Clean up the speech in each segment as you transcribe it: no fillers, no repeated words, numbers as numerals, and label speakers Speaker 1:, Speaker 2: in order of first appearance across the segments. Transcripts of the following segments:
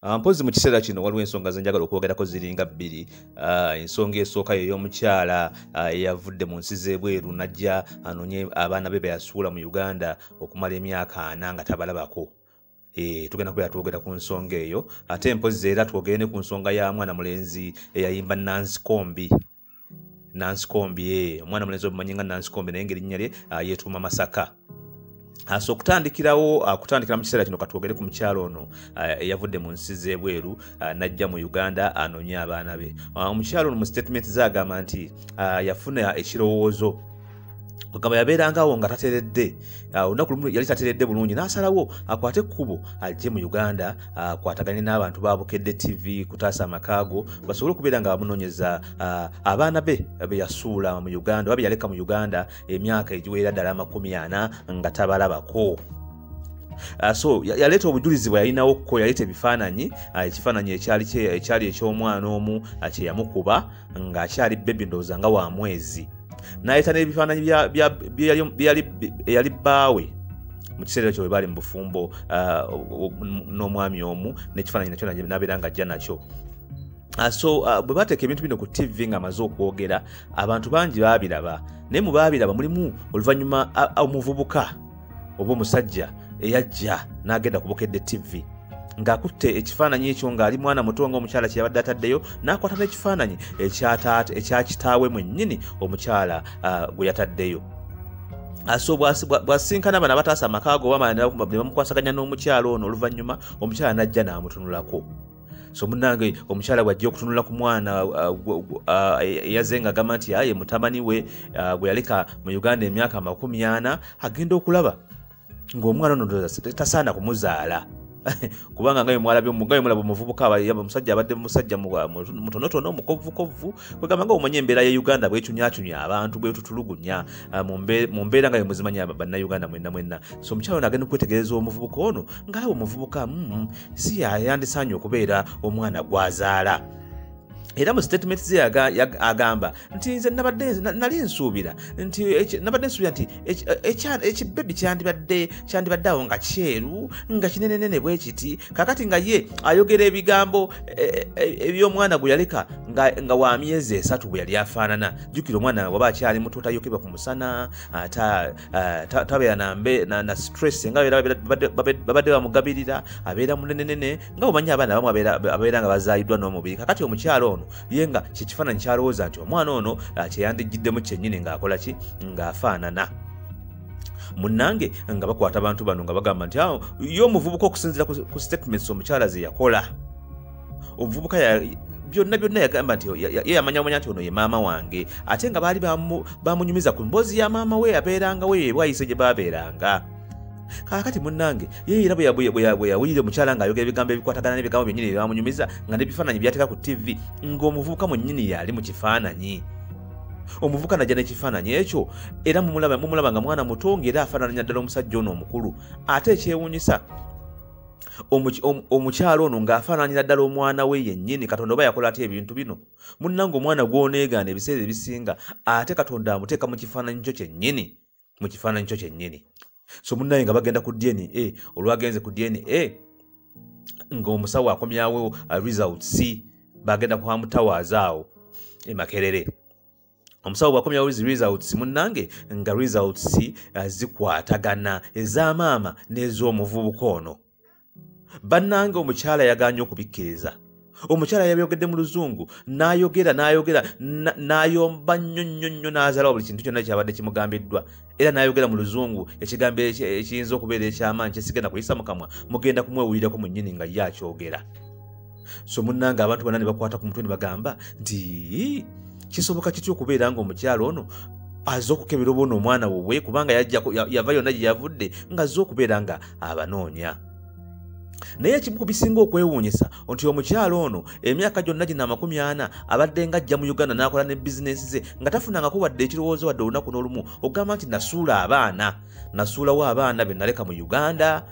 Speaker 1: Mpozi mu kiseera kino waliwo ensonga ze njagala okwogerako ziringa bbiri. Ensonga esooka y'omukyala eyavudde mu nsi z'ebweru n'ajja anoonye abaana be yasuula mu Uganda okumala emyaka 4 nga tabalabako. Tugenda kubeera twogera ku nsonga eyo. Ate mpozi era twogere ne ku nsonga ya mwana mulenzi eyayimba Nansikombi. Omwana mulenzi omumanyi nga Nansikombi naye ng'erinnya lye yeetuuma Masaka. So kutandikira mu kiseera kino katwogere ku mukyalo ono eyavudde mu nsi z'ebweru n'ajja mu Uganda anoonye abaana be. Omukyalo ono mu statement ze agamba nti yafuna ekirowoozo kugamba yabeerangawo nga tateredde, olunaku lumu yali tateredde bulungi n'asalawo akwate ekkubo ajje mu Uganda akwataganye n'abantu ba Bukedde TV kutaasa amakaago basobole okubeera nga bamunoonyeza abaana be yasuula mu Uganda oba yaleka mu Uganda emyaka egiwera ddala 40 nga tabalabako. So yaleeta obujulizi bwe yalinawo ko yaleeta ebifaananyi, ekifaananyi ekyali eky'omwana omu kye yamukuba ng'akyali bebi ndowooza nga wa mwezi. N'ayita n'ebifaananyi eyali bbaawe mu kiseera ekyo bwe bali mu bufumbo n'omwami omu n'ekifaananyi nakyo n'abeera ng'ajja nakyo. So bwe bateeka ebintu bino ku TV ng'amaze okwogera abantu bangi baabiraba, naye mu baabiraba mulimu oluvannyuma omuvubuka oba omusajja eyajja n'agenda ku Bukedde TV ng'akutte ekifaananyi ekyo ng'ali mwana muto ng'omukyala kye yabadde ataddeyo n'akwata n'ekifaananyi ekya kitaawe mwennyini omukyala gwe yataddeyo. So bw'asinkana bano abataasa amakaago oba ne bamukwasaganya n'omukyala ono oluvannyuma omukyala n'ajja n'amutunulako. So munnange omukyala bw'ajja okutunula ku mwana eyaze ng'agamba nti ye mutabani we gwe yaleka mu Uganda emyaka 40 agenda okulaba ng'omwana ono tasaana kumuzaala. Kubanga ngayo mulaba omuvubuka omusajja abadde musajja mutonotono mukovvukovvu kwegamba nga omanye embeera ya Uganda bwetunyaatunya abantu bwetutulugunya mu mbeera nga muzimanya bannayuganda mwenna. So omukyalo nagenda okwetegereza omuvubuka ono ng'alaba omuvubuka si yandisaanye okubeera omwana gwazaala. Era mu statement ze agamba nti nze nali nsuubira nti ekibebi kyandibadde awo nga kyeru nga kinenenene bwe kiti kakati nga ye ayogera ebigambo eby'omwana gwe yaleka nga wa myezi 3 bwe yali afaanana. Jjukira omwana waba akyali muto tayokebwa ku musana tabeera na stress nga babadde bamugabirira abeera munenenene nga omanyi abaana bamu abeera nga bazaayiddwa n'omubiri. Kakati omukyalo ono yenga kyekifaananyi kyalowooza nti omwana ono kyeyandigiddemu kyennyini ng'akola ki ng'afaanana. Munnange nga bakwata abantu bano nga bagamba nti ye omuvubuka okusinziira ku statements omukyala ze yakola, omuvubuka byonna yagamba nti ye yamanyamanya nti ono ye maama wange ate nga baali bamunyumiza ku mboozi ya maama we yabeeranga we bwayise gye baabeeranga. Kakati munnange ye era bwe yawulira omukyala ng'ayogera ebigambo ebikwatagana n'ebigambo byennyini byamunyumiza nga n'ebifaananyi byateeka ku TV ng'omuvubuka mwennyini yali mu kifaananyi. Omuvubuka najja n'ekifaananyi ekyo era mumulaba nga mwana muto ng'era afaananya ddala omusajja ono omukulu. Ate ekyewuunyisa omukyalo ono ng'afaananyira ddala omwana we yennyini. Katonda oba yakola atya ebintu bino? Munnange omwana gw'oneegaana ebiseera ebisinga ate Katonda amuteeka mu kifaananyi kyo kyennyini. So munnange nga bagenda ku DNA, olwagenze ku DNA ng'omusawo akomyawo results bagenda kuhamutawaaza awo Makerere. Omusawo bwakomyawo results munnange nga results zikwatagana ez'amaama n'ez'omuvubuka ono. Bannange omukyala yaganye okubikkiriza. Omukyala yabyogedde mu Luzungu n'ayogera n'ayomba nnyo n'azalawo buli kintu kyonna kyabadde kimugambiddwa. Era n'ayogera mu Luzungu ekigambo ekiyinza okubeera eky'amaanyi kyesigenda kuyisa mu kamwa mugenda kumwewulirako mwennyini nga ye akyogera. So munnange abantu bonna ne bakwata ku mutwe ne bagamba nti kisoboka kitya okubeera ng'omukyalo ono azze okukebera obona omwana we kubanga yava yonna gye yavudde ng'azze okubeera nga abanoonya. Naye ekimu ku bisinga okwewuunyisa nti omukyalo ono emyaka gyonna gino 40 abadde ng'ajja mu Uganda n'akola ne bizinesi ze nga tafunangako wadde ekirowoozo wadde olunaku n'olumu ogamba nti nasuulawo abaana be naleka mu Uganda,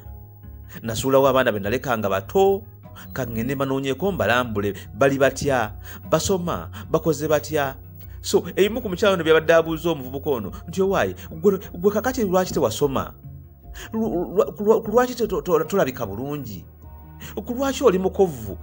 Speaker 1: nasuulawo abaana be naleka nga bato kangende banoonyeeko mbalambule bali batya, basoma bakoze batya. So ebimu ku mukyalo ono byabadde abuuza omuvubuka ono nti owaayi gwe kakati lwaki tewasoma? Lwaki tolabika bulungi? Kulwaki oli mukovu?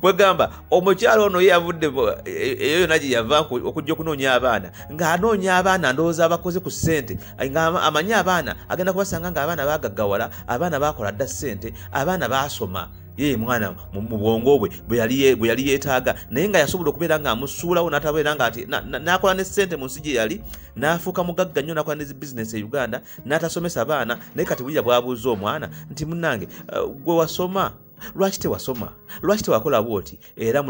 Speaker 1: Kwegamba omukyalo ono yavudde eyo naji yava okujja kunoonya abaana ng'anoonya abaana ndowooza abakoze ku ssente nga amanyi abaana agenda kubasanga ng'abaana baagaggawala abaana baakola dda ssente abaana baasoma ye mwana mu bwongo bwe bwe yali yeetaaga naye nga yasobola okubeera ng'amusuulawo n'atabeera ng'ati n'akola ne ssente mu nsi gye yali n'afuuka mugagga nnyo n'akola ne bizinesi e Uganda n'atasomesa baana naye kati bulira bw'abuuza omwana nti munnange gwe wasoma lwaki tewasoma lwaki tewakola bwoti era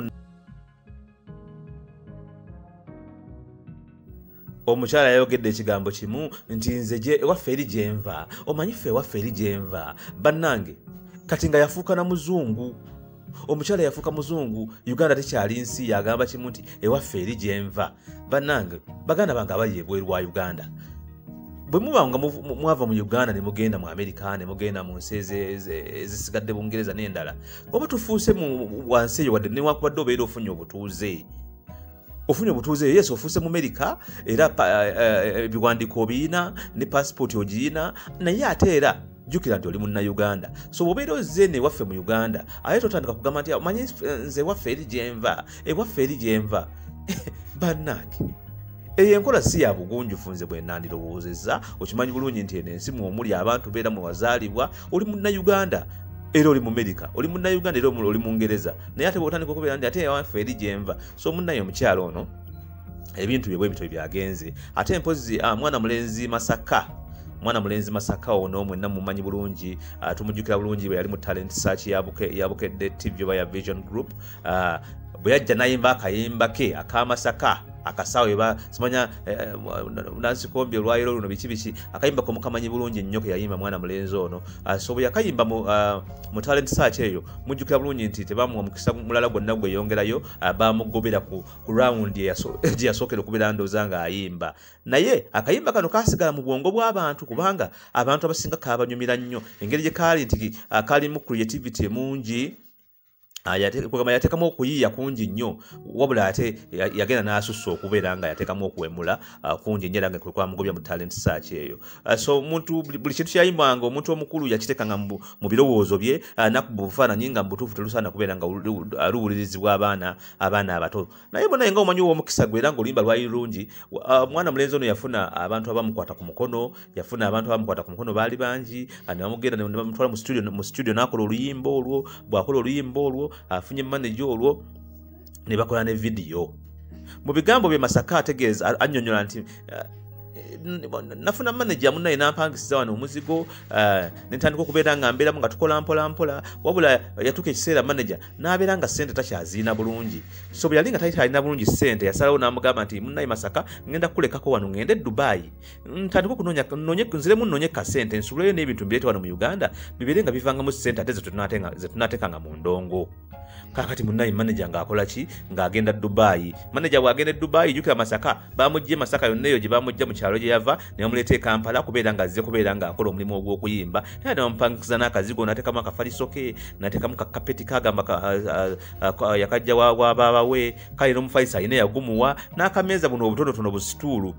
Speaker 1: omukyala yayogedde ekigambo kimu nti nze ewaffe eri gyenva omanyi ffe ewaffe eri gyenva bannange kati nga yafuuka na muzungu omukyala yafuuka muzungu Uganda tekyali nsi yagamba kimu nti ewaffe eri gyenva bannange baganda bange abali ebweru wa Uganda bwe muba nga mwava mu Uganda ne mugenda mu Amerika ne mugenda mu nsi ezisigadde Bungereza n'endala oba tufuuse wansi eyo wadde newakubadde obeera ofunye obutuuze yes ofuuse mu Amerika era ebiwandiiko obiina ne passport ogiina naye ate era jjukira nti oli munnayuganda so bw'obeera ozze newaffe mu Uganda ate totandika kugamba nti omanyi nze ewaffe eri gyenva bannange eyo enkola si ya bugunjufu nze bwe nandirowoozezza okimanyi bulungi nti eno ensi mwomuli abantu beera mwe wazaalibwa oli munnayuganda era oli mu Amerika oli munnayuganda era oli mu Ngereza naye ate bw'otandika okubeera nti ate ewaffe eri gyenva so munnaye omukyalo ono ebintu bye bwe byagenze ate mpozi mwana mulenzi Masaka ono mwenna mumanyi bulungi tumujjukira bulungi bwe yali mu talent search yabukedde TV oba ya Vision Group bwe yajja n'ayimba akayimba ke akamasaka akasawe simanya Nansikombi olwayiro luno biki akayimba ko mukamanyi bulungi nnyo ke yayimba mwana mulenzi ono so bwe yakayimba mu talent search eyo mujjukira bulungi nti tebamuwa mukisa mulala gwonna gwe yongerayo bamugobera ku round gye yasookera okubeera ndowooza nga ayimba naye akayimba kano kasigala mu bwongo bw'abantu kubanga abantu abasinga kabanyumira nnyo engeri gye kaali nti kalimu creativity mungi yateekamu okuyiiya kungi nnyo wabula ate yagenda n'asussa okubeera nga yateekamu okuwemula kungi nnyo era nga kwe kwamugobya mu talent search eyo so omuntu buli kintu kyayimbanga omuntu omukulu yakiteekanga mu birowoozo bye nakuba obufaananyi nga mu butuufu terusaana kubeera nga luwulirizibwa abaana abato naye bonaye nga omanyi ow'omukisa gwe era ng'oluyimba lwali lulungi mwana mulenzi ono yafuna abantu abamukwata ku mukono baali bangi ne bamugenda ne bamutwala mu studio n'akola oluyimba olwo bw'akola oluyimba olwo afunye manager olwo ne bakola ne video mu bigambo bye Masaka ategeeza annyonnyola nti nafuna manager munnaye n'ampangisiza wano omuzigo netandika okubeera nga mbeeramu nga tukola mpola wabula yatuuka ekiseera manager n'abeera nga ssente takyaziina bulungi so bwe yali nga talina bulungi ssente yasalawo n'amugamba nti munnaye Masaka ngenda kukulekako wano ngende Dubai ntandika nziremu nnoonye kasente nsubuleyo n'ebintu mbireete wano mu Uganda bibeere nga bivangamu ssente ate ze tunaateekanga mu ndongo kakati munnaye manager ng'akola ki ng'agenda Dubai manager bw'agenda Dubai jjukira Masaka bamugye Masaka yonna eyo gye bamugya mu kyalo gye yava ne bamuleeta e Kampala kubeera ng'azze kubeera ng'akola omulimu ogw'okuyimba era ne bamupangiza n'akazigo n'ateekamu akafaliso ke n'ateekamu kakapeti kagamba yakajja wa baaba we kale n'omufaliso alina yagumuwa n'akameeza buno obutonotono busituulu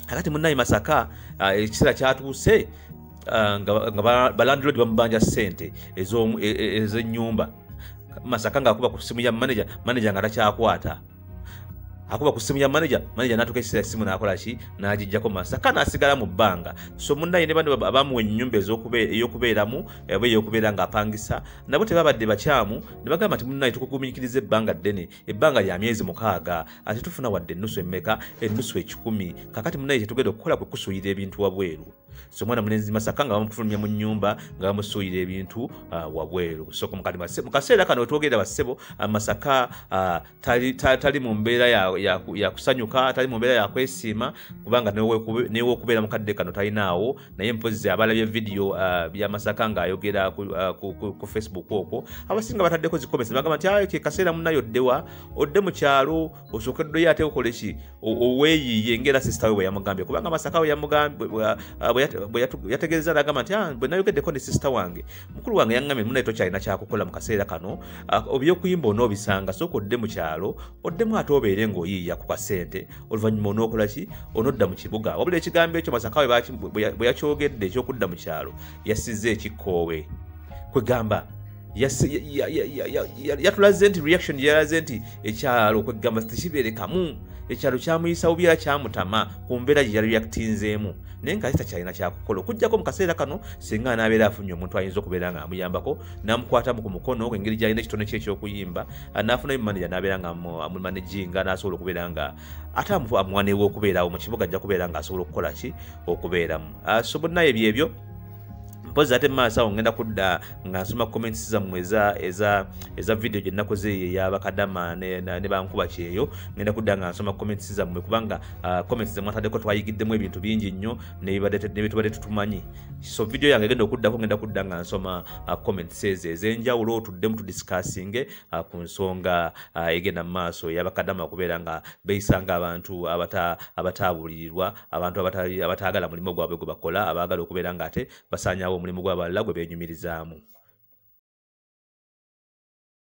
Speaker 1: kakati munnaye Masaka ekiseera kyatuuse nga balandilodi bamubanja ssente ez'ennyumba Masaka ng'akuba ku ssimu ya manager nga takyakwata akuba ku ssimu ya manager n'atuuka ekiseera essimu n'akola ki n'agijjako Masaka n'asigala mu bbanga so munnaye ne bano abamuwa ennyumba ey'okubeeramu oba ey'okubeera ng'apangisa nabo tebabadde bakyamu ne bagamba nti munnaye tukugumiikiriza ebbanga ddene ebbanga lya myezi 6 ate tufuna wadde ennusu emmeka ennusu 10 kakati munnaye kyetugenda okukola kwe kusuuyira ebintu wabweru so mwana mulenzi Masaka nga bamufulumya mu nnyumba nga bamusuuyira ebintu wabweru so mu kaseera kano wetwogerera bassebo Masaka tali mu mbeera ya kusanyuka tali mu mbeera ya kwesiima kubanga newe okubeera mu kadde kano talinaawo naye mpozi abalabye video bya Masaka ng'ayogera ku Facebook okwo abasinga bataddeko zikomesi bagamba nti kaseera munnayo odde mu kyalo osookeddeyo ate okole ki oweeyiiye ng'era sisita we bwe yamugambye kubanga Masaka we yamugambye bwe yategeeza n'agamba nti bwe nayogeddeko ne sisita wange mukulu wange yaŋŋambye munnaye tokyalina kyakukola mu kaseera kano ebyokuyimba onoobisanga sooka odde mu kyalo oddemu ate obeere ng'oyiiya ku kasente oluvannyuma onookola ki onodda mu kibuga wabula ekigambo ekyo Masaka bwe yakyogedde ekyokudda mu kyalo yassizza ekikkoowe kwegamba yatulaze nti reaction yalaze nti ekyalo kwegamba tekibeerekamu ekyalo kyamuyisawo byera kyamutama ku mbeera gye yali reactinzeemu naye nga kitakyalina kyakukola okujjako mu kaseera kano singa anaabeera afunye omuntu ayinza okubeera nga amuyambako n'amukwatamu ku mukono engeri gy'alina ekitone kye ekyokuyimba n'afunayo manager n'abeera nga amumanaginga n'asobola okubeera nga ate amuwaneewo okubeerawo mu kibuga ajja kubeera nga asobola okukola ki okubeeramu so bonnayo ebyebyo mpozi ate maaso awo ngenda kudda nga nsoma comments zammwe eza video gye nakoze ey'abakadama ne bankuba kyeyo ngenda kudda nga nsoma comments zammwe kubanga comments zammwe ataddeko twayigiddemu ebintu bingi nnyo nebitubadde tutumanyi so video yange ngenda kudda nga nsoma comments ezo ez'enjawulo otuddemu tudiscussinge ku nsonga egenda mu maaso ey'abakadama okubeera nga beeyisanga abantu abatabulirirwa abantu abataagala mulimu gwabwe gwe bakola abaagala okubeera nga ate basaanyaawo omulimu gw'abalala gwe beenyumirizaamu